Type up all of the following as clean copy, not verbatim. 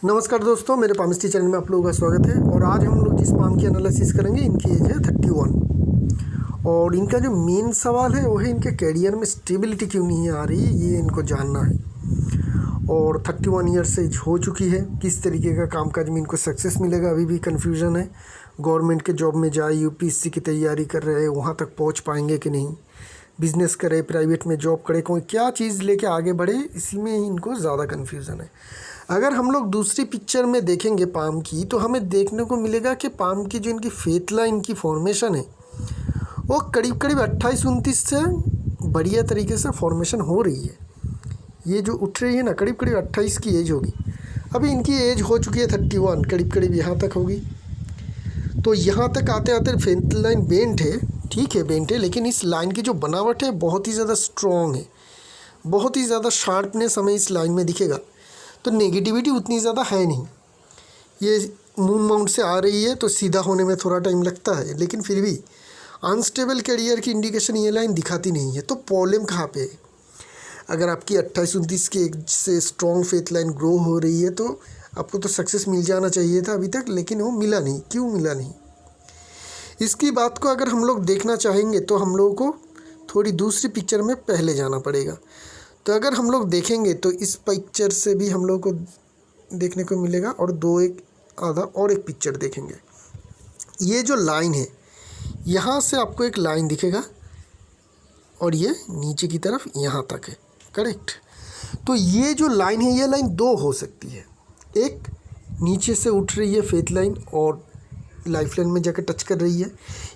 नमस्कार दोस्तों, मेरे पामिस्ट्री चैनल में आप लोगों का स्वागत है। और आज हम लोग जिस पाम की एनालिसिस करेंगे, इनकी एज है 31 और इनका जो मेन सवाल है वो है इनके कैरियर में स्टेबिलिटी क्यों नहीं आ रही, ये इनको जानना है। और 31 ईयर्स एज हो चुकी है, किस तरीके का कामकाज में इनको सक्सेस मिलेगा अभी भी कन्फ्यूज़न है। गवर्नमेंट के जॉब में जाए, यूपीएससी की तैयारी कर रहे हैं, वहाँ तक पहुँच पाएंगे कि नहीं, बिज़नेस करे, प्राइवेट में जॉब करे, कोई क्या चीज़ लेके आगे बढ़े, इसी में ही इनको ज़्यादा कन्फ्यूज़न है। अगर हम लोग दूसरी पिक्चर में देखेंगे पाम की, तो हमें देखने को मिलेगा कि पाम की जो इनकी फेथ लाइन की फॉर्मेशन है वो करीब करीब 28-29 से बढ़िया तरीके से फॉर्मेशन हो रही है। ये जो उठ रही है ना, करीब करीब 28 की एज होगी। अभी इनकी एज हो चुकी है 31, करीब करीब यहाँ तक होगी। तो यहाँ तक आते आते फेथ लाइन बेंट है, ठीक है बेंट है, लेकिन इस लाइन की जो बनावट है बहुत ही ज़्यादा स्ट्रॉन्ग है, बहुत ही ज़्यादा शार्पनेस हमें इस लाइन में दिखेगा। तो नेगेटिविटी उतनी ज़्यादा है नहीं। ये मून माउंट से आ रही है तो सीधा होने में थोड़ा टाइम लगता है, लेकिन फिर भी अनस्टेबल करियर की इंडिकेशन ये लाइन दिखाती नहीं है। तो प्रॉब्लम कहाँ पे है? अगर आपकी 28-29 की एज से स्ट्रॉन्ग फेथ लाइन ग्रो हो रही है तो आपको तो सक्सेस मिल जाना चाहिए था अभी तक, लेकिन वो मिला नहीं। क्यों मिला नहीं, इसकी बात को अगर हम लोग देखना चाहेंगे तो हम लोगों को थोड़ी दूसरी पिक्चर में पहले जाना पड़ेगा। तो अगर हम लोग देखेंगे तो इस पिक्चर से भी हम लोग को देखने को मिलेगा, और आधा एक पिक्चर देखेंगे। ये जो लाइन है, यहाँ से आपको एक लाइन दिखेगा और ये नीचे की तरफ यहाँ तक है, करेक्ट। तो ये जो लाइन है, ये लाइन दो हो सकती है। एक नीचे से उठ रही है फेथ लाइन और लाइफ लाइन में जाकर टच कर रही है,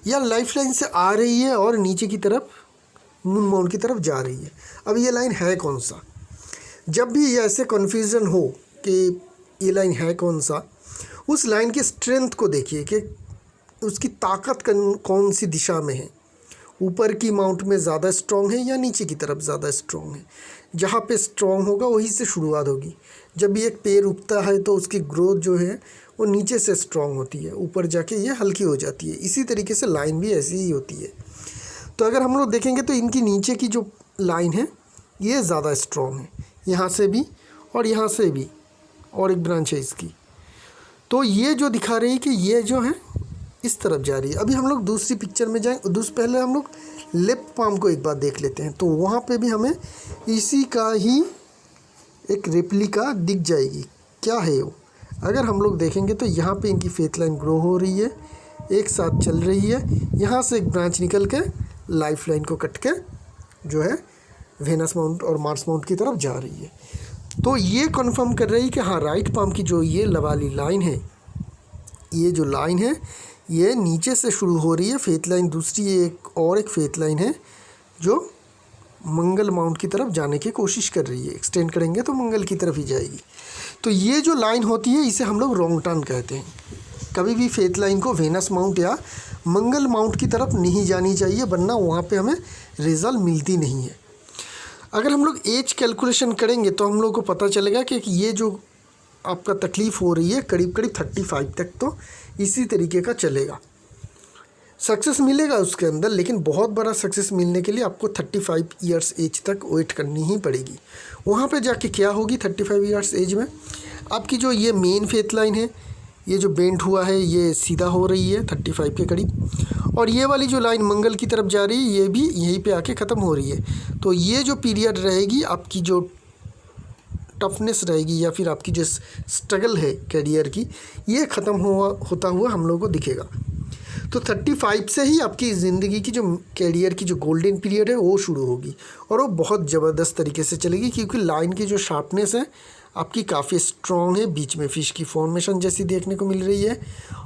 या लाइफ लाइन से आ रही है और नीचे की तरफ मून माउंट की तरफ जा रही है। अब ये लाइन है कौन सा? जब भी ऐसे कन्फ्यूज़न हो कि ये लाइन है कौन सा, उस लाइन की स्ट्रेंथ को देखिए कि उसकी ताकत कौन सी दिशा में है। ऊपर की माउंट में ज़्यादा स्ट्रॉन्ग है या नीचे की तरफ ज़्यादा स्ट्रॉन्ग है? जहाँ पे स्ट्रॉन्ग होगा वहीं से शुरुआत होगी। जब भी एक पेड़ उगता है तो उसकी ग्रोथ जो है वो नीचे से स्ट्रॉन्ग होती है, ऊपर जाके ये हल्की हो जाती है। इसी तरीके से लाइन भी ऐसी ही होती है। तो अगर हम लोग देखेंगे तो इनकी नीचे की जो लाइन है ये ज़्यादा स्ट्रॉन्ग है, यहाँ से भी और यहाँ से भी, और एक ब्रांच है इसकी। तो ये जो दिखा रही है कि ये जो है इस तरफ जा रही है। अभी हम लोग दूसरी पिक्चर में जाएं, पहले हम लोग लेफ्ट पाम को एक बार देख लेते हैं। तो वहाँ पे भी हमें इसी का ही एक रेप्लिका दिख जाएगी। क्या है वो? अगर हम लोग देखेंगे तो यहाँ पे इनकी फेथ लाइन ग्रो हो रही है, एक साथ चल रही है, यहाँ से एक ब्रांच निकल के लाइफ लाइन को कट के जो है वेनस माउंट और मार्स माउंट की तरफ जा रही है। तो ये कन्फर्म कर रही है कि हाँ, राइट पाम की जो ये वाली लाइन है, ये जो लाइन है ये नीचे से शुरू हो रही है फेथ लाइन। दूसरी एक फेथ लाइन है जो मंगल माउंट की तरफ जाने की कोशिश कर रही है। एक्सटेंड करेंगे तो मंगल की तरफ ही जाएगी। तो ये जो लाइन होती है इसे हम लोग रॉन्ग टर्न कहते हैं। कभी भी फेथ लाइन को वेनस माउंट या मंगल माउंट की तरफ नहीं जानी चाहिए, वरना वहाँ पे हमें रिजल्ट मिलती नहीं है। अगर हम लोग एज कैलकुलेशन करेंगे तो हम लोग को पता चलेगा कि ये जो आपका तकलीफ़ हो रही है करीब करीब 35 तक तो इसी तरीके का चलेगा। सक्सेस मिलेगा उसके अंदर, लेकिन बहुत बड़ा सक्सेस मिलने के लिए आपको 35 ईयर्स एज तक वेट करनी ही पड़ेगी। वहाँ पे जाके क्या होगी 35 ईयर्स एज में, आपकी जो ये मेन फेथ लाइन है, ये जो बेंट हुआ है ये सीधा हो रही है 35 के करीब, और ये वाली जो लाइन मंगल की तरफ जा रही है ये भी यहीं पे आके ख़त्म हो रही है। तो ये जो पीरियड रहेगी, आपकी जो टफनेस रहेगी या फिर आपकी जो स्ट्रगल है करियर की, ये ख़त्म होता हुआ हम लोगों को दिखेगा। तो 35 से ही आपकी ज़िंदगी की जो करियर की जो गोल्डन पीरियड है वो शुरू होगी, और वो बहुत ज़बरदस्त तरीके से चलेगी, क्योंकि लाइन की जो शार्पनेस है आपकी काफ़ी स्ट्रॉन्ग है। बीच में फिश की फॉर्मेशन जैसी देखने को मिल रही है,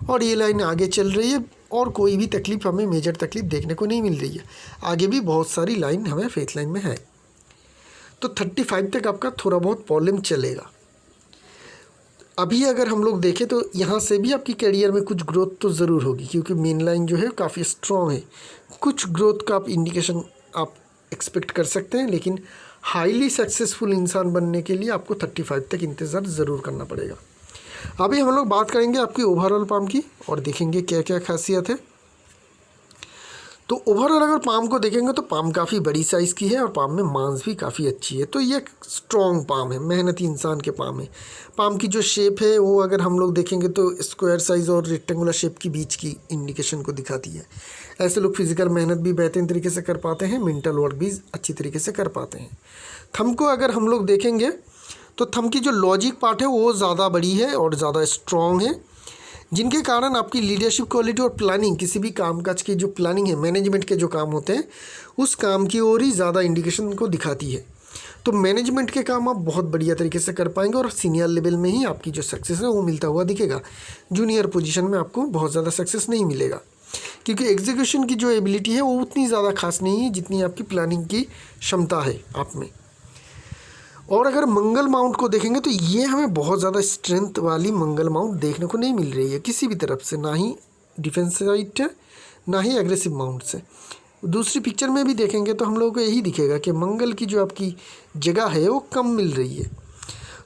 और ये लाइन आगे चल रही है, और कोई भी तकलीफ़ हमें मेजर तकलीफ़ देखने को नहीं मिल रही है। आगे भी बहुत सारी लाइन हमें फेथ लाइन में है। तो 35 तक आपका थोड़ा बहुत प्रॉब्लम चलेगा। अभी अगर हम लोग देखें तो यहाँ से भी आपकी करियर में कुछ ग्रोथ तो ज़रूर होगी, क्योंकि मेन लाइन जो है काफ़ी स्ट्रॉन्ग है। कुछ ग्रोथ का आप इंडिकेशन आप एक्सपेक्ट कर सकते हैं, लेकिन हाईली सक्सेसफुल इंसान बनने के लिए आपको 35 तक इंतज़ार ज़रूर करना पड़ेगा। अभी हम लोग बात करेंगे आपकी ओवरऑल पाम की और देखेंगे क्या क्या खासियत है। तो ओवरऑल अगर पाम को देखेंगे तो पाम काफ़ी बड़ी साइज़ की है और पाम में मांस भी काफ़ी अच्छी है। तो ये एक स्ट्रॉन्ग पाम है, मेहनती इंसान के पाम है। पाम की जो शेप है वो अगर हम लोग देखेंगे तो स्क्वायर साइज़ और रेक्टेंगुलर शेप की बीच की इंडिकेशन को दिखाती है। ऐसे लोग फिजिकल मेहनत भी बेहतरीन तरीके से कर पाते हैं, मेंटल वर्क भी अच्छी तरीके से कर पाते हैं। थंब को अगर हम लोग देखेंगे तो थंब की जो लॉजिक पार्ट है वो ज़्यादा बड़ी है और ज़्यादा स्ट्रॉन्ग है, जिनके कारण आपकी लीडरशिप क्वालिटी और प्लानिंग, किसी भी कामकाज की जो प्लानिंग है, मैनेजमेंट के जो काम होते हैं उस काम की ओर ही ज़्यादा इंडिकेशन को दिखाती है। तो मैनेजमेंट के काम आप बहुत बढ़िया तरीके से कर पाएंगे और सीनियर लेवल में ही आपकी जो सक्सेस है वो मिलता हुआ दिखेगा। जूनियर पोजीशन में आपको बहुत ज़्यादा सक्सेस नहीं मिलेगा, क्योंकि एग्जीक्यूशन की जो एबिलिटी है वो उतनी ज़्यादा खास नहीं है जितनी आपकी प्लानिंग की क्षमता है आप में। और अगर मंगल माउंट को देखेंगे तो ये हमें बहुत ज़्यादा स्ट्रेंथ वाली मंगल माउंट देखने को नहीं मिल रही है किसी भी तरफ से, ना ही डिफेंस साइड है ना ही एग्रेसिव माउंट से। दूसरी पिक्चर में भी देखेंगे तो हम लोगों को यही दिखेगा कि मंगल की जो आपकी जगह है वो कम मिल रही है।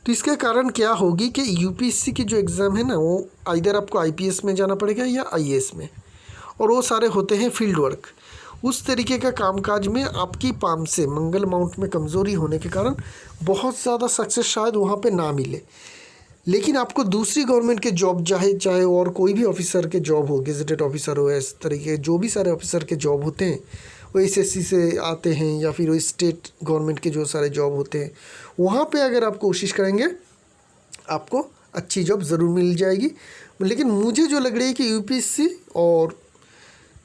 तो इसके कारण क्या होगी कि यूपीएससी की जो एग्ज़ाम है ना वो आइदर आपको आईपीएस में जाना पड़ेगा या आईएएस में, और वो सारे होते हैं फील्ड वर्क। उस तरीके का कामकाज में आपकी पाम से मंगल माउंट में कमज़ोरी होने के कारण बहुत ज़्यादा सक्सेस शायद वहाँ पे ना मिले। लेकिन आपको दूसरी गवर्नमेंट के जॉब चाहे और कोई भी ऑफिसर के जॉब हो, गेजेटेड ऑफिसर हो, इस तरीके जो भी सारे ऑफिसर के जॉब होते हैं वो एसएससी से आते हैं या फिर वो स्टेट गवर्नमेंट के जो सारे जॉब होते हैं, वहाँ पे अगर आप कोशिश करेंगे आपको अच्छी जॉब ज़रूर मिल जाएगी। लेकिन मुझे जो लग रही है कि यूपीएससी और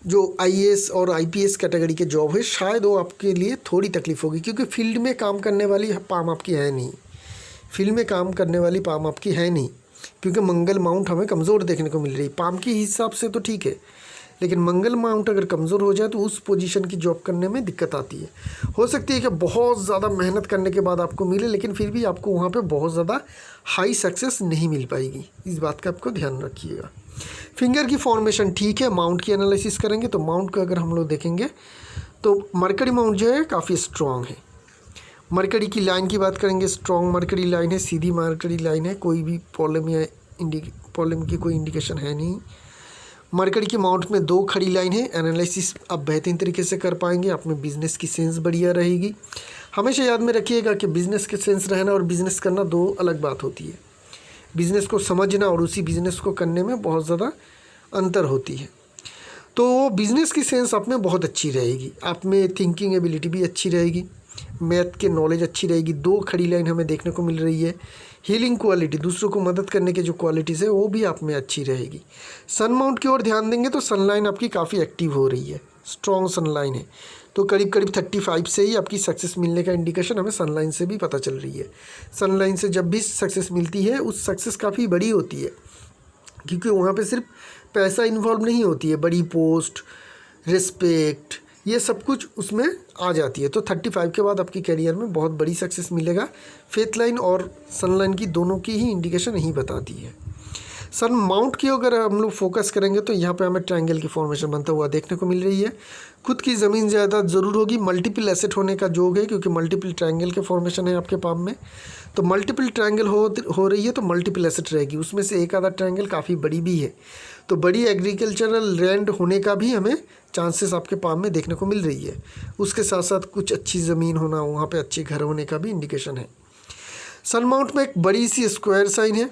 जो आईएएस और आईपीएस कैटेगरी के जॉब है शायद वो आपके लिए थोड़ी तकलीफ़ होगी, क्योंकि फील्ड में काम करने वाली पाम आपकी है नहीं, फील्ड में काम करने वाली पाम आपकी है नहीं, क्योंकि मंगल माउंट हमें कमज़ोर देखने को मिल रही है। पाम के हिसाब से तो ठीक है, लेकिन मंगल माउंट अगर कमज़ोर हो जाए तो उस पोजीशन की जॉब करने में दिक्कत आती है। हो सकती है कि बहुत ज़्यादा मेहनत करने के बाद आपको मिले, लेकिन फिर भी आपको वहाँ पे बहुत ज़्यादा हाई सक्सेस नहीं मिल पाएगी। इस बात का आपको ध्यान रखिएगा। फिंगर की फॉर्मेशन ठीक है। माउंट की एनालिसिस करेंगे तो माउंट का अगर हम लोग देखेंगे तो मरकरी माउंट जो है काफ़ी स्ट्रॉन्ग है। मरकरी की लाइन की बात करेंगे, स्ट्रॉन्ग मरकरी लाइन है, सीधी मरकरी लाइन है, कोई भी प्रॉब्लम या प्रॉब्लम की कोई इंडिकेशन है नहीं। मरकरी की माउंट में 2 खड़ी लाइन है। एनालिसिस आप बेहतरीन तरीके से कर पाएंगे, आप में बिजनेस की सेंस बढ़िया रहेगी। हमेशा याद में रखिएगा कि बिज़नेस के सेंस रहना और बिज़नेस करना 2 अलग बात होती है। बिज़नेस को समझना और उसी बिज़नेस को करने में बहुत ज़्यादा अंतर होती है। तो बिज़नेस की सेंस आप में बहुत अच्छी रहेगी, आप में थिंकिंग एबिलिटी भी अच्छी रहेगी, मैथ के नॉलेज अच्छी रहेगी। 2 खड़ी लाइन हमें देखने को मिल रही है। हीलिंग क्वालिटी, दूसरों को मदद करने के जो क्वालिटीज़ है वो भी आप में अच्छी रहेगी। सन माउंट की ओर ध्यान देंगे तो सनलाइन आपकी काफ़ी एक्टिव हो रही है, स्ट्रॉन्ग सनलाइन है। तो करीब करीब 35 से ही आपकी सक्सेस मिलने का इंडिकेशन हमें सनलाइन से भी पता चल रही है। सनलाइन से जब भी सक्सेस मिलती है उस सक्सेस काफ़ी बड़ी होती है, क्योंकि वहाँ पे सिर्फ पैसा इन्वॉल्व नहीं होती है, बड़ी पोस्ट, रिस्पेक्ट, ये सब कुछ उसमें आ जाती है। तो 35 के बाद आपकी करियर में बहुत बड़ी सक्सेस मिलेगा। फेथ लाइन और सनलाइन की दोनों की ही इंडिकेशन यही बताती है। सन माउंट की अगर हम लोग फोकस करेंगे तो यहाँ पे हमें ट्रायंगल की फॉर्मेशन बनता हुआ देखने को मिल रही है। खुद की ज़मीन जायदाद ज़रूर होगी, मल्टीपल एसेट होने का जोग है, क्योंकि मल्टीपल ट्रायंगल के फॉर्मेशन है आपके पाम में। तो मल्टीपल ट्रायंगल हो रही है तो मल्टीपल एसेट रहेगी, उसमें से एक आधा ट्रायंगल काफ़ी बड़ी भी है। तो बड़ी एग्रीकल्चरल लैंड होने का भी हमें चांसेस आपके पाम में देखने को मिल रही है। उसके साथ साथ कुछ अच्छी ज़मीन होना, वहाँ पे अच्छे घर होने का भी इंडिकेशन है। सन माउंट में एक बड़ी सी स्क्वायर साइन है,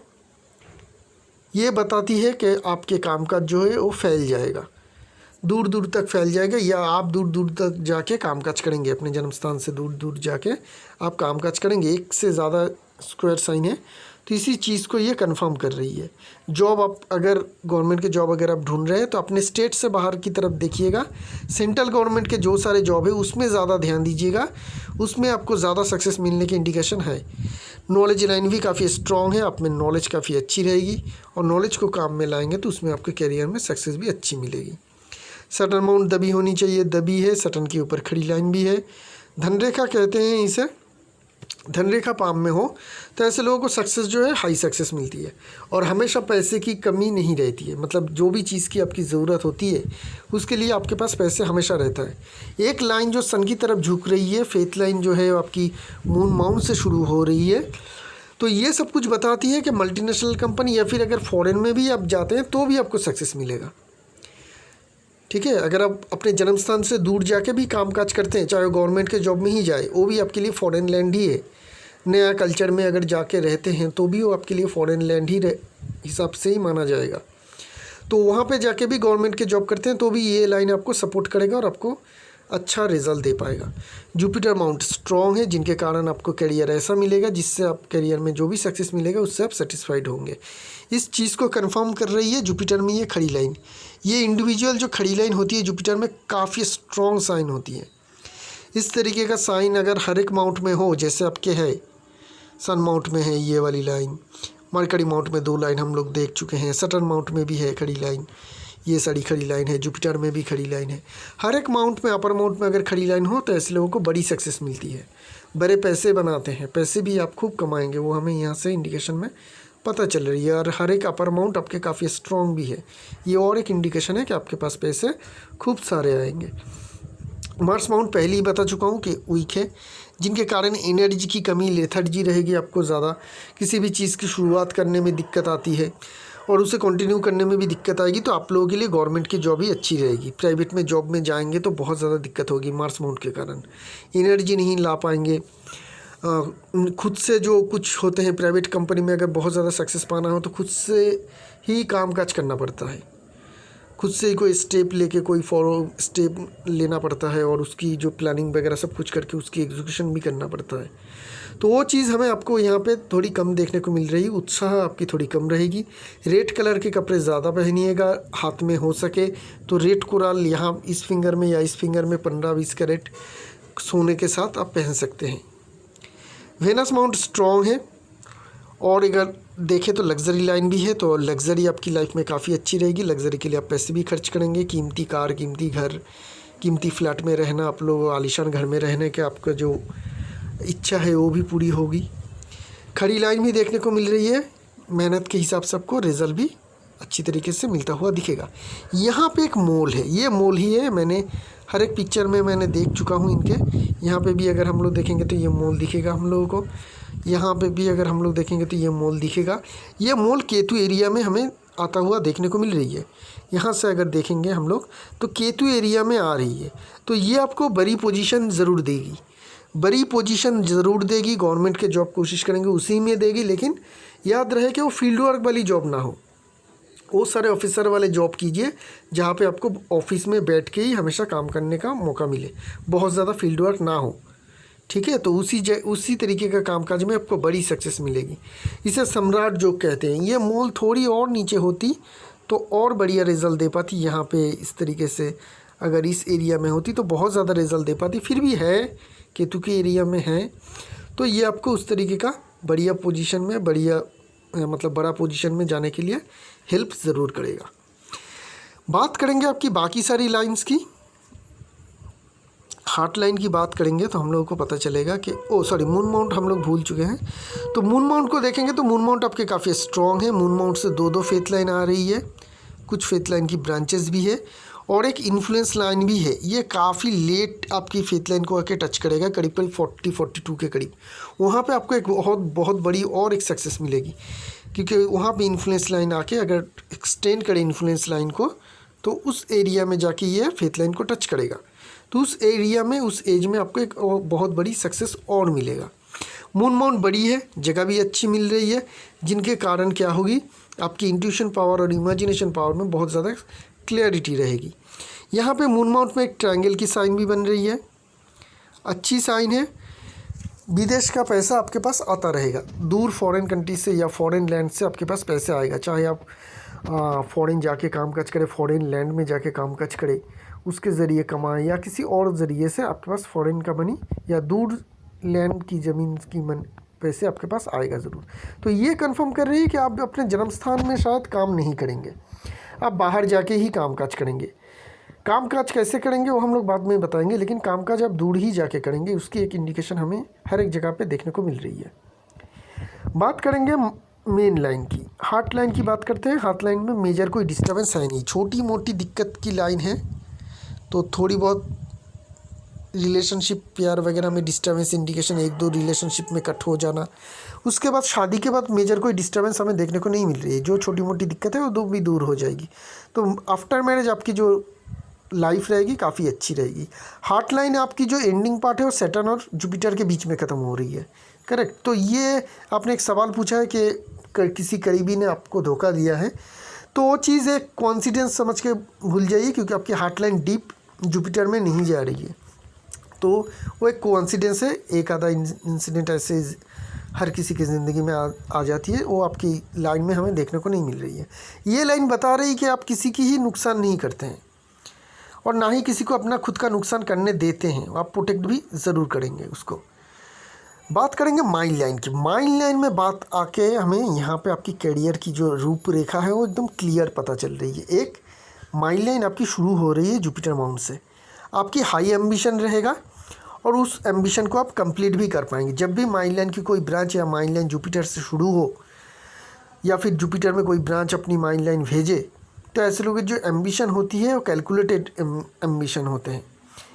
ये बताती है कि आपके कामकाज जो है वो फैल जाएगा, दूर दूर तक फैल जाएगा, या आप दूर दूर तक जाके कामकाज करेंगे, अपने जन्म स्थान से दूर दूर जाके आप कामकाज करेंगे। एक से ज़्यादा स्क्वायर साइन है तो इसी चीज़ को ये कंफर्म कर रही है। जॉब आप अगर गवर्नमेंट के जॉब अगर आप ढूंढ रहे हैं तो अपने स्टेट से बाहर की तरफ देखिएगा। सेंट्रल गवर्नमेंट के जो सारे जॉब है उसमें ज़्यादा ध्यान दीजिएगा, उसमें आपको ज़्यादा सक्सेस मिलने की इंडिकेशन है। नॉलेज लाइन भी काफ़ी स्ट्रॉन्ग है, आप में नॉलेज काफ़ी अच्छी रहेगी और नॉलेज को काम में लाएंगे तो उसमें आपके करियर में सक्सेस भी अच्छी मिलेगी। सटन माउंट दबी होनी चाहिए, दबी है। सटन के ऊपर खड़ी लाइन भी है। धनरेखा कहते हैं इसे, धनरेखा पाम में हो तो ऐसे लोगों को सक्सेस जो है हाई सक्सेस मिलती है और हमेशा पैसे की कमी नहीं रहती है। मतलब जो भी चीज़ की आपकी ज़रूरत होती है उसके लिए आपके पास पैसे हमेशा रहता है। एक लाइन जो सन की तरफ झुक रही है, फेथ लाइन जो है आपकी मून माउंट से शुरू हो रही है, तो ये सब कुछ बताती है कि मल्टीनेशनल कंपनी या फिर अगर फॉरेन में भी आप जाते हैं तो भी आपको सक्सेस मिलेगा। ठीक है। अगर आप अपने जन्म स्थान से दूर जाके भी काम काज करते हैं, चाहे गवर्नमेंट के जॉब में ही जाए, वो भी आपके लिए फॉरेन लैंड ही है। नया कल्चर में अगर जाके रहते हैं तो भी वो आपके लिए फॉरेन लैंड ही हिसाब से ही माना जाएगा। तो वहाँ पे जाके भी गवर्नमेंट के जॉब करते हैं तो भी ये लाइन आपको सपोर्ट करेगा और आपको अच्छा रिजल्ट दे पाएगा। जुपिटर माउंट स्ट्रॉन्ग है, जिनके कारण आपको करियर ऐसा मिलेगा जिससे आप करियर में जो भी सक्सेस मिलेगा उससे आप सेटिस्फाइड होंगे। इस चीज़ को कंफर्म कर रही है जुपिटर में ये खड़ी लाइन। ये इंडिविजुअल जो खड़ी लाइन होती है जुपिटर में काफ़ी स्ट्रॉन्ग साइन होती है। इस तरीके का साइन अगर हर एक माउंट में हो, जैसे आपके है सन माउंट में है ये वाली लाइन, मरकरी माउंट में 2 लाइन हम लोग देख चुके हैं, सटर्न माउंट में भी है खड़ी लाइन, ये सारी खड़ी लाइन है, जुपिटर में भी खड़ी लाइन है। हर एक माउंट में, अपर माउंट में अगर खड़ी लाइन हो तो ऐसे लोगों को बड़ी सक्सेस मिलती है, बड़े पैसे बनाते हैं, पैसे भी आप खूब कमाएंगे, वो हमें यहाँ से इंडिकेशन में पता चल रही है। और हर एक अपर माउंट आपके काफ़ी स्ट्रॉन्ग भी है, ये और एक इंडिकेशन है कि आपके पास पैसे खूब सारे आएंगे। मार्स माउंट पहले ही बता चुका हूँ कि वीक है, जिनके कारण एनर्जी की कमी, लेथर्जी रहेगी, आपको ज़्यादा किसी भी चीज़ की शुरुआत करने में दिक्कत आती है और उसे कंटिन्यू करने में भी दिक्कत आएगी। तो आप लोगों के लिए गवर्नमेंट की जॉब ही अच्छी रहेगी। प्राइवेट में जॉब में जाएंगे तो बहुत ज़्यादा दिक्कत होगी मार्स माउंट के कारण, एनर्जी नहीं ला पाएंगे। खुद से जो कुछ होते हैं प्राइवेट कंपनी में, अगर बहुत ज़्यादा सक्सेस पाना हो तो खुद से ही काम काज करना पड़ता है, खुद से ही कोई स्टेप लेके कोई फॉलो स्टेप लेना पड़ता है और उसकी जो प्लानिंग वगैरह सब कुछ करके उसकी एग्जीक्यूशन भी करना पड़ता है। तो वो चीज़ हमें आपको यहाँ पे थोड़ी कम देखने को मिल रही है, उत्साह आपकी थोड़ी कम रहेगी। रेड कलर के कपड़े ज़्यादा पहनिएगा, हाथ में हो सके तो रेड कोराल यहाँ इस फिंगर में या इस फिंगर में 15-20 कैरेट सोने के साथ आप पहन सकते हैं। वेनस माउंट स्ट्रॉन्ग है और अगर देखें तो लग्जरी लाइन भी है, तो लग्जरी आपकी लाइफ में काफ़ी अच्छी रहेगी। लग्जरी के लिए आप पैसे भी खर्च करेंगे, कीमती कार, कीमती घर, कीमती फ्लैट में रहना, आप लोग आलीशान घर में रहने के आपका जो इच्छा है वो भी पूरी होगी। खड़ी लाइन भी देखने को मिल रही है, मेहनत के हिसाब से आपको रिजल्ट भी अच्छी तरीके से मिलता हुआ दिखेगा। यहाँ पे एक मोल है, ये मोल ही है, मैंने हर एक पिक्चर में मैंने देख चुका हूँ इनके। यहाँ पे भी अगर हम लोग देखेंगे तो ये मोल दिखेगा हम लोगों को, यहाँ पे भी अगर हम लोग देखेंगे तो ये मोल दिखेगा। ये मोल केतु एरिया में हमें आता हुआ देखने को मिल रही है। यहाँ से अगर देखेंगे हम लोग तो केतु एरिया में आ रही है, तो ये आपको बड़ी पोजीशन ज़रूर देगी, बड़ी पोजीशन ज़रूर देगी। गवर्नमेंट के जॉब कोशिश करेंगे उसी में देगी, लेकिन याद रहे कि वो फील्ड वर्क वाली जॉब ना हो, वो सारे ऑफिसर वाले जॉब कीजिए जहाँ पे आपको ऑफिस में बैठ के ही हमेशा काम करने का मौका मिले, बहुत ज़्यादा फील्ड वर्क ना हो, ठीक है। तो उसी तरीके का कामकाज में आपको बड़ी सक्सेस मिलेगी। इसे सम्राट जो कहते हैं। ये मोल थोड़ी और नीचे होती तो और बढ़िया रिजल्ट दे पाती, यहाँ पे इस तरीके से अगर इस एरिया में होती तो बहुत ज़्यादा रिजल्ट दे पाती। फिर भी है, केतु के एरिया में है, तो ये आपको उस तरीके का बढ़िया पोजीशन में, बढ़िया मतलब बड़ा पोजीशन में जाने के लिए हेल्प ज़रूर करेगा। बात करेंगे आपकी बाकी सारी लाइंस की। हार्ट लाइन की बात करेंगे तो हम लोगों को पता चलेगा कि मून माउंट हम लोग भूल चुके हैं। तो मून माउंट को देखेंगे तो मून माउंट आपके काफ़ी स्ट्रॉन्ग है। मून माउंट से 2-2 फेथ लाइन आ रही है, कुछ फेथ लाइन की ब्रांचेस भी है और एक इन्फ्लुएंस लाइन भी है। ये काफ़ी लेट आपकी फेथ लाइन को आके टच करेगा, करीब 40-42 के करीब। वहाँ पे आपको एक बहुत बड़ी और एक सक्सेस मिलेगी, क्योंकि वहाँ पे इन्फ्लुएंस लाइन आके अगर एक्सटेंड करे इन्फ्लुएंस लाइन को तो उस एरिया में जाके ये फेथ लाइन को टच करेगा, तो उस एरिया में, उस एज में आपको एक बहुत बड़ी सक्सेस और मिलेगा। मून माउंट बड़ी है, जगह भी अच्छी मिल रही है, जिनके कारण क्या होगी, आपकी इंट्यूशन पावर और इमेजिनेशन पावर में बहुत ज़्यादा क्लैरिटी रहेगी। यहाँ पे मून माउंट में एक ट्रायंगल की साइन भी बन रही है, अच्छी साइन है। विदेश का पैसा आपके पास आता रहेगा, दूर फॉरेन कंट्री से या फॉरेन लैंड से आपके पास पैसे आएगा, चाहे आप फॉरेन जाके काम काज करें, फॉरेन लैंड में जाके काम काज करें, उसके ज़रिए कमाएं या किसी और ज़रिए से आपके पास फॉरेन का मनी या दूर लैंड की ज़मीन की पैसे आपके पास आएगा ज़रूर। तो ये कंफर्म कर रही है कि आप अपने जन्म स्थान में शायद काम नहीं करेंगे, आप बाहर जाके ही कामकाज करेंगे। कामकाज कैसे करेंगे वो हम लोग बाद में बताएंगे, लेकिन कामकाज आप दूर ही जाके करेंगे, उसकी एक इंडिकेशन हमें हर एक जगह पे देखने को मिल रही है। बात करेंगे मेन लाइन की, हार्ट लाइन की बात करते हैं। हार्ट लाइन में मेजर कोई डिस्टर्बेंस है नहीं, छोटी मोटी दिक्कत की लाइन है, तो थोड़ी बहुत रिलेशनशिप प्यार वगैरह में डिस्टर्बेंस इंडिकेशन, 1-2 रिलेशनशिप में कट हो जाना, उसके बाद शादी के बाद मेजर कोई डिस्टर्बेंस हमें देखने को नहीं मिल रही है। जो छोटी मोटी दिक्कत है वो भी दूर हो जाएगी। तो आफ्टर मैरिज आपकी जो लाइफ रहेगी काफ़ी अच्छी रहेगी। हार्ट लाइन आपकी जो एंडिंग पार्ट है वो सैटर्न और जुपिटर के बीच में ख़त्म हो रही है, करेक्ट। तो ये आपने एक सवाल पूछा है कि किसी करीबी ने आपको धोखा दिया है, तो वो चीज़ एक कोइंसिडेंस समझ के भूल जाइए, क्योंकि आपकी हार्ट लाइन डीप जुपिटर में नहीं जा रही है। तो वो एक कोइंसिडेंस है, एक आधा इंसिडेंट ऐसे हर किसी की ज़िंदगी में आ जाती है, वो आपकी लाइन में हमें देखने को नहीं मिल रही है। ये लाइन बता रही है कि आप किसी की ही नुकसान नहीं करते हैं और ना ही किसी को अपना खुद का नुकसान करने देते हैं, आप प्रोटेक्ट भी ज़रूर करेंगे उसको। बात करेंगे माइंड लाइन की। माइंड लाइन में बात आके हमें यहाँ पे आपकी करियर की जो रूपरेखा है वो एकदम क्लियर पता चल रही है। एक माइंड लाइन आपकी शुरू हो रही है जुपिटर माउंट से, आपकी हाई एम्बिशन रहेगा और उस एम्बिशन को आप कंप्लीट भी कर पाएंगे। जब भी माइंड लाइन की कोई ब्रांच या माइंड लाइन जुपिटर से शुरू हो या फिर जुपिटर में कोई ब्रांच अपनी माइंड लाइन भेजे, तो ऐसे लोगों की जो एम्बिशन होती है वो कैलकुलेटेड एम्बिशन होते हैं।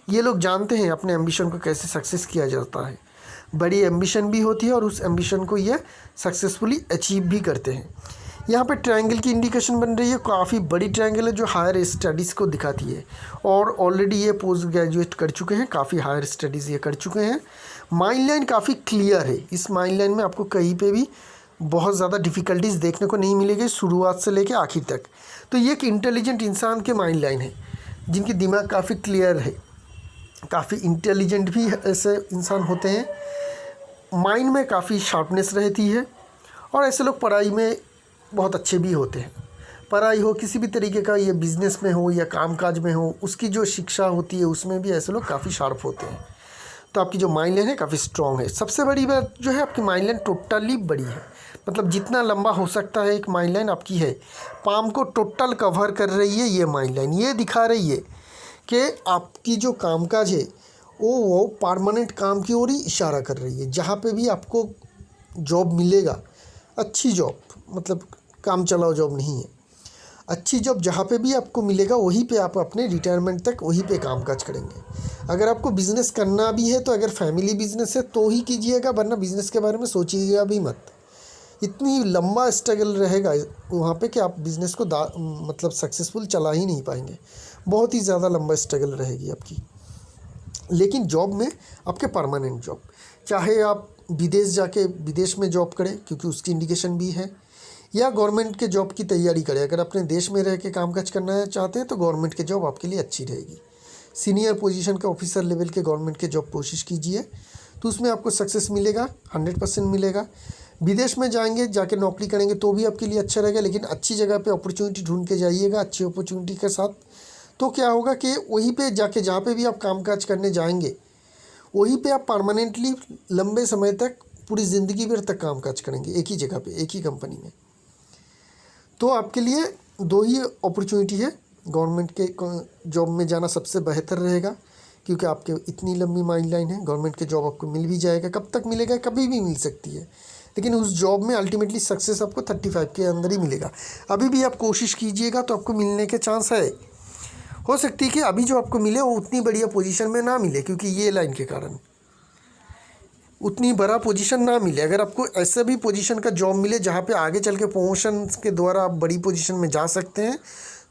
ये लोग जानते हैं अपने एम्बिशन को कैसे सक्सेस किया जाता है। बड़ी एम्बिशन भी होती है और उस एम्बिशन को ये सक्सेसफुली अचीव भी करते हैं। यहाँ पे ट्रायंगल की इंडिकेशन बन रही है, काफ़ी बड़ी ट्रायंगल है जो हायर स्टडीज़ को दिखाती है और ऑलरेडी ये पोस्ट ग्रेजुएट कर चुके हैं, काफ़ी हायर स्टडीज़ ये कर चुके हैं। माइंड लाइन काफ़ी क्लियर है, इस माइंड लाइन में आपको कहीं पे भी बहुत ज़्यादा डिफ़िकल्टीज देखने को नहीं मिलेगी शुरुआत से लेकर आखिर तक। तो ये एक इंटेलिजेंट इंसान के माइंड लाइन है, जिनकी दिमाग काफ़ी क्लियर है, काफ़ी इंटेलिजेंट भी ऐसे इंसान होते हैं, माइंड में काफ़ी शार्पनेस रहती है और ऐसे लोग पढ़ाई में बहुत अच्छे भी होते हैं। पढ़ाई हो किसी भी तरीके का, ये बिज़नेस में हो या कामकाज में हो, उसकी जो शिक्षा होती है उसमें भी ऐसे लोग काफ़ी शार्प होते हैं। तो आपकी जो माइंड लाइन है काफ़ी स्ट्रॉन्ग है। सबसे बड़ी बात जो है, आपकी माइंड लाइन टोटली बड़ी है, मतलब जितना लंबा हो सकता है एक माइंड लाइन आपकी है, पाम को टोटल कवर कर रही है ये माइंड लाइन। ये दिखा रही है कि आपकी जो कामकाज है वो परमानेंट काम की ओर ही इशारा कर रही है। जहाँ पे भी आपको जॉब मिलेगा, अच्छी जॉब, मतलब काम चलाओ जॉब नहीं है, अच्छी जॉब जहाँ पे भी आपको मिलेगा वहीं पे आप अपने रिटायरमेंट तक वहीं पे कामकाज करेंगे। अगर आपको बिज़नेस करना भी है तो अगर फैमिली बिज़नेस है तो ही कीजिएगा, वरना बिज़नेस के बारे में सोचिएगा भी मत। इतनी लंबा स्ट्रगल रहेगा वहाँ पे कि आप बिज़नेस को मतलब सक्सेसफुल चला ही नहीं पाएंगे, बहुत ही ज़्यादा लंबा स्ट्रगल रहेगी आपकी। लेकिन जॉब में आपके परमानेंट जॉब, चाहे आप विदेश जाके विदेश में जॉब करें क्योंकि उसकी इंडिकेशन भी है, या गवर्नमेंट के जॉब की तैयारी करें। अगर अपने देश में रह के कामकाज करना चाहते हैं तो गवर्नमेंट के जॉब आपके लिए अच्छी रहेगी। सीनियर पोजीशन के ऑफिसर लेवल के गवर्नमेंट के जॉब कोशिश कीजिए, तो उसमें आपको सक्सेस मिलेगा, 100% मिलेगा। विदेश में जाएंगे, जाके नौकरी करेंगे तो भी आपके लिए अच्छा रहेगा, लेकिन अच्छी जगह पे अपॉर्चुनिटी ढूंढ के जाइएगा, अच्छी अपॉर्चुनिटी के साथ। तो क्या होगा कि वहीं पे जाके जहाँ पे भी आप कामकाज करने जाएंगे वहीं पे आप परमानेंटली लंबे समय तक, पूरी ज़िंदगी भर तक कामकाज करेंगे एक ही जगह पे, एक ही कंपनी में। तो आपके लिए दो ही अपॉर्चुनिटी है, गवर्नमेंट के जॉब में जाना सबसे बेहतर रहेगा, क्योंकि आपके इतनी लंबी माइंड लाइन है। गवर्नमेंट के जॉब आपको मिल भी जाएगा, कब तक मिलेगा, कभी भी मिल सकती है, लेकिन उस जॉब में अल्टीमेटली सक्सेस आपको 35 के अंदर ही मिलेगा। अभी भी आप कोशिश कीजिएगा तो आपको मिलने के चांस है। हो सकती है कि अभी जो आपको मिले वो उतनी बढ़िया पोजीशन में ना मिले, क्योंकि ये लाइन के कारण उतनी बड़ा पोजीशन ना मिले। अगर आपको ऐसा भी पोजीशन का जॉब मिले जहाँ पे आगे चल के प्रमोशन के द्वारा आप बड़ी पोजीशन में जा सकते हैं,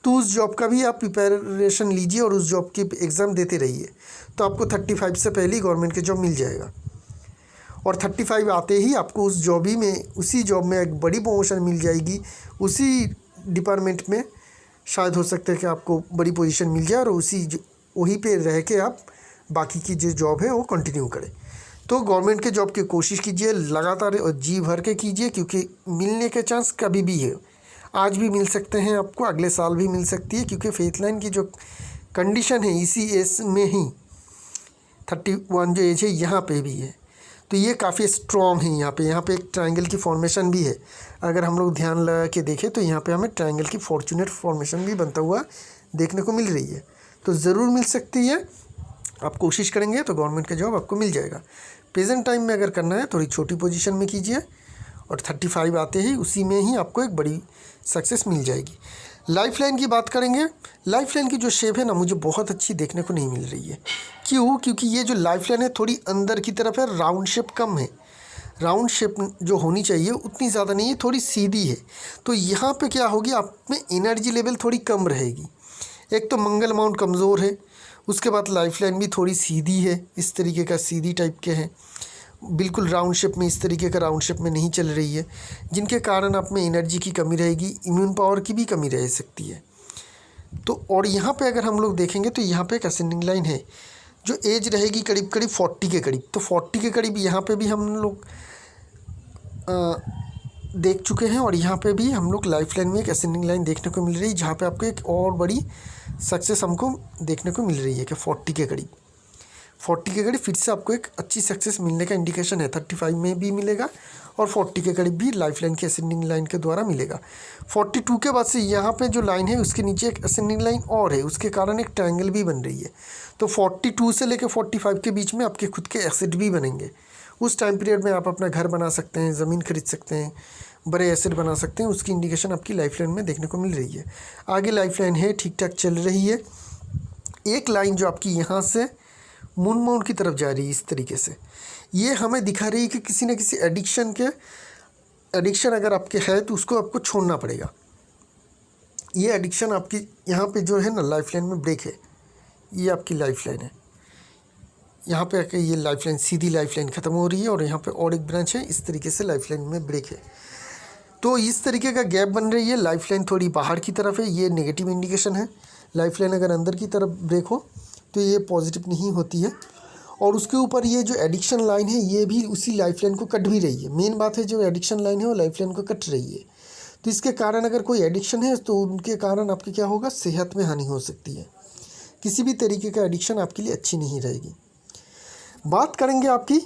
तो उस जॉब का भी आप प्रिपरेशन लीजिए और उस जॉब की एग्ज़ाम देते रहिए, तो आपको 35 से पहले ही गवर्नमेंट के जॉब मिल जाएगा। और 35 आते ही आपको उस जॉब ही में, उसी जॉब में एक बड़ी प्रमोशन मिल जाएगी, उसी डिपार्टमेंट में शायद हो सकता है कि आपको बड़ी पोजीशन मिल जाए और वहीं पे रह के आप बाकी की जो जॉब है वो कंटिन्यू करें। तो गवर्नमेंट के जॉब की कोशिश कीजिए लगातार और जी भर के कीजिए, क्योंकि मिलने के चांस कभी भी है। आज भी मिल सकते हैं आपको, अगले साल भी मिल सकती है, क्योंकि फेथ लाइन की जो कंडीशन है इसी एज में ही 31 जो एज है यहाँ पे भी है, तो ये काफ़ी स्ट्रॉन्ग है। यहाँ पे एक ट्रायंगल की फॉर्मेशन भी है। अगर हम लोग ध्यान लगा के देखें तो यहाँ पे हमें ट्रायंगल की फॉर्चुनेट फॉर्मेशन भी बनता हुआ देखने को मिल रही है, तो ज़रूर मिल सकती है। आप कोशिश करेंगे तो गवर्नमेंट का जॉब आपको मिल जाएगा। प्रेजेंट टाइम में अगर करना है थोड़ी छोटी पोजीशन में कीजिए और 35 आते ही उसी में ही आपको एक बड़ी सक्सेस मिल जाएगी। लाइफ लाइन की बात करेंगे। लाइफ लाइन की जो शेप है ना, मुझे बहुत अच्छी देखने को नहीं मिल रही है। क्यों? क्योंकि ये जो लाइफ लाइन है थोड़ी अंदर की तरफ है, राउंड शेप कम है। राउंड शेप जो होनी चाहिए उतनी ज़्यादा नहीं है, थोड़ी सीधी है। तो यहाँ पे क्या होगी, आप में एनर्जी लेवल थोड़ी कम रहेगी। एक तो मंगल अमाउंट कमज़ोर है, उसके बाद लाइफ लाइन भी थोड़ी सीधी है, इस तरीके का सीधी टाइप के हैं, बिल्कुल राउंड शेप में, इस तरीके का राउंड शेप में नहीं चल रही है, जिनके कारण आप में एनर्जी की कमी रहेगी, इम्यून पावर की भी कमी रह सकती है। तो और यहाँ पे अगर हम लोग देखेंगे तो यहाँ पे एक असेंडिंग लाइन है जो एज रहेगी करीब करीब 40 के करीब। तो 40 के करीब यहाँ पे भी हम लोग देख चुके हैं, और यहाँ पे भी हम लोग लाइफ लाइन में एक असेंडिंग लाइन देखने को मिल रही है, जहाँ पे आपको एक और बड़ी सक्सेस हमको देखने को मिल रही है कि 40 के करीब फिर से आपको एक अच्छी सक्सेस मिलने का इंडिकेशन है। 35 में भी मिलेगा और 40 के करीब भी लाइफ लाइन की असेंडिंग लाइन के द्वारा मिलेगा। 42 के बाद से यहाँ पे जो लाइन है उसके नीचे एक असेंडिंग लाइन और है, उसके कारण एक ट्रायंगल भी बन रही है। तो 42 से लेकर 45 के बीच में आपके खुद के एसेट भी बनेंगे। उस टाइम पीरियड में आप अपना घर बना सकते हैं, ज़मीन खरीद सकते हैं, बड़े एसेट बना सकते हैं। उसकी इंडिकेशन आपकी लाइफ लाइन में देखने को मिल रही है। आगे लाइफ लाइन है, ठीक ठाक चल रही है। एक लाइन जो आपकी यहाँ से मून माउंट की तरफ जा रही है इस तरीके से, ये हमें दिखा रही है कि किसी न किसी एडिक्शन अगर आपके है तो उसको आपको छोड़ना पड़ेगा। ये एडिक्शन आपकी यहाँ पे जो है ना लाइफ लाइन में ब्रेक है, ये आपकी लाइफ लाइन है। यहाँ पे आके ये लाइफ लाइन, सीधी लाइफ लाइन ख़त्म हो रही है और यहाँ पे और एक ब्रांच है, इस तरीके से लाइफ लाइन में ब्रेक है। तो इस तरीके का गैप बन रही है। लाइफ लाइन थोड़ी बाहर की तरफ है, ये नेगेटिव इंडिकेशन है। लाइफ लाइन अगर अंदर की तरफ ब्रेक हो तो ये पॉजिटिव नहीं होती है। और उसके ऊपर ये जो एडिक्शन लाइन है ये भी उसी लाइफ लाइन को कट भी रही है। मेन बात है जो एडिक्शन लाइन है वो लाइफ लाइन को कट रही है। तो इसके कारण अगर कोई एडिक्शन है तो उनके कारण आपके क्या होगा, सेहत में हानि हो सकती है। किसी भी तरीके का एडिक्शन आपके लिए अच्छी नहीं रहेगी। बात करेंगे आपकी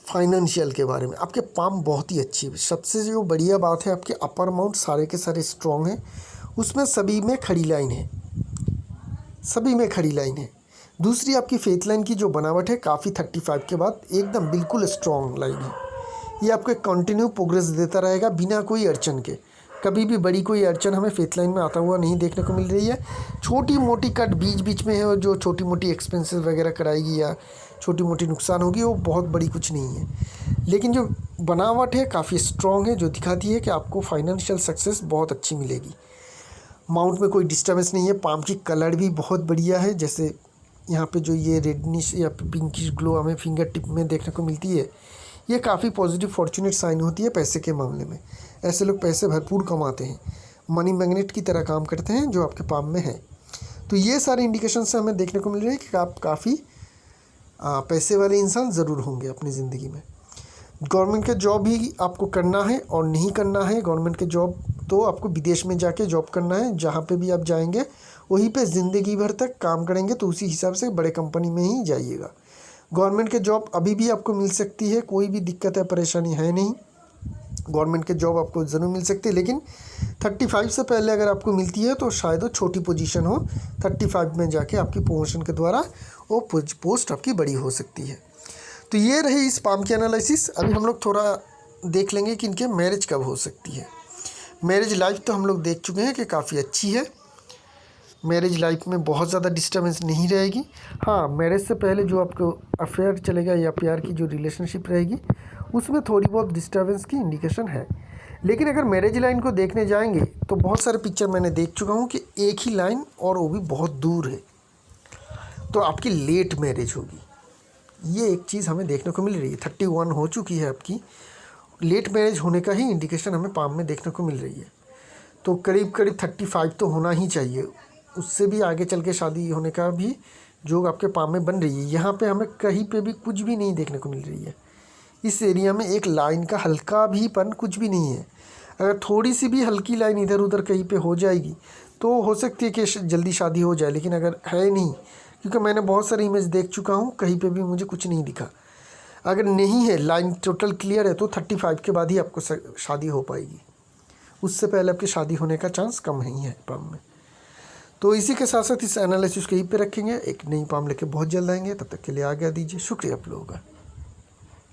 फाइनेंशियल के बारे में। आपके पाम बहुत ही अच्छी है। सबसे जो बढ़िया बात है, आपके अपर माउंट सारे के सारे स्ट्रॉन्ग हैं, उसमें सभी में खड़ी लाइन है, सभी में खड़ी लाइन है। दूसरी आपकी फेथ लाइन की जो बनावट है काफ़ी 35 के बाद एकदम बिल्कुल स्ट्रॉन्ग लाइन है। ये आपको एक कंटिन्यू प्रोग्रेस देता रहेगा बिना कोई अड़चन के। कभी भी बड़ी कोई अड़चन हमें फेथ लाइन में आता हुआ नहीं देखने को मिल रही है। छोटी मोटी कट बीच बीच में है और जो छोटी मोटी एक्सपेंसेस वगैरह कराएगी या छोटी मोटी नुकसान होगी वो बहुत बड़ी कुछ नहीं है। लेकिन जो बनावट है काफ़ी स्ट्रॉन्ग है, जो दिखाती है कि आपको फाइनेंशियल सक्सेस बहुत अच्छी मिलेगी। माउंट में कोई डिस्टर्बेंस नहीं है। पाम की कलर भी बहुत बढ़िया है, जैसे यहाँ पे जो ये रेडनिश या पिंकिश ग्लो हमें फिंगर टिप में देखने को मिलती है, ये काफ़ी पॉजिटिव फॉर्चुनेट साइन होती है पैसे के मामले में। ऐसे लोग पैसे भरपूर कमाते हैं, मनी मैग्नेट की तरह काम करते हैं जो आपके पाम में है। तो ये सारे इंडिकेशन से हमें देखने को मिल रहे हैं कि आप काफ़ी पैसे वाले इंसान ज़रूर होंगे अपनी ज़िंदगी में। गवर्नमेंट का जॉब भी आपको करना है और नहीं करना है। गवर्नमेंट के जॉब तो आपको विदेश में जाके जॉब करना है, जहाँ पे भी आप जाएंगे वहीं पे ज़िंदगी भर तक काम करेंगे, तो उसी हिसाब से बड़े कंपनी में ही जाइएगा। गवर्नमेंट के जॉब अभी भी आपको मिल सकती है, कोई भी दिक्कत या परेशानी है नहीं। गवर्नमेंट के जॉब आपको ज़रूर मिल सकती है, लेकिन 35 से पहले अगर आपको मिलती है तो शायद वो छोटी पोजीशन हो। 35 में जाके आपकी प्रमोशन के द्वारा वो पोस्ट आपकी बड़ी हो सकती है। तो ये रही इस पाम की एनालिसिस। अभी हम लोग थोड़ा देख लेंगे कि इनके मैरिज कब हो सकती है। मैरिज लाइफ तो हम लोग देख चुके हैं कि काफ़ी अच्छी है। मैरिज लाइफ में बहुत ज़्यादा डिस्टर्बेंस नहीं रहेगी। हाँ, मैरिज से पहले जो आपको अफेयर चलेगा या प्यार की जो रिलेशनशिप रहेगी उसमें थोड़ी बहुत डिस्टर्बेंस की इंडिकेशन है। लेकिन अगर मैरिज लाइन को देखने जाएंगे तो बहुत सारे पिक्चर मैंने देख चुका हूँ कि एक ही लाइन और वो भी बहुत दूर है, तो आपकी लेट मैरिज होगी। ये एक चीज़ हमें देखने को मिल रही है। 31 हो चुकी है आपकी, लेट मैरिज होने का ही इंडिकेशन हमें पाम में देखने को मिल रही है। तो करीब करीब 35 तो होना ही चाहिए, उससे भी आगे चल के शादी होने का भी जो आपके पाम में बन रही है। यहाँ पे हमें कहीं पे भी कुछ भी नहीं देखने को मिल रही है। इस एरिया में एक लाइन का हल्का भी पन कुछ भी नहीं है। अगर थोड़ी सी भी हल्की लाइन इधर उधर कहीं पे हो जाएगी तो हो सकती है कि जल्दी शादी हो जाए, लेकिन अगर है नहीं, क्योंकि मैंने बहुत सारी इमेज देख चुका हूँ, कहीं पे भी मुझे कुछ नहीं दिखा। अगर नहीं है, लाइन टोटल क्लियर है, तो 35 के बाद ही आपको शादी हो पाएगी। उससे पहले आपकी शादी होने का चांस कम नहीं है पाम में। तो इसी के साथ साथ इस एनालिसिस को यहीं पे रखेंगे। एक नई पाम लेके बहुत जल्द आएंगे, तब तक के लिए आज्ञा दीजिए। शुक्रिया आप लोगों का।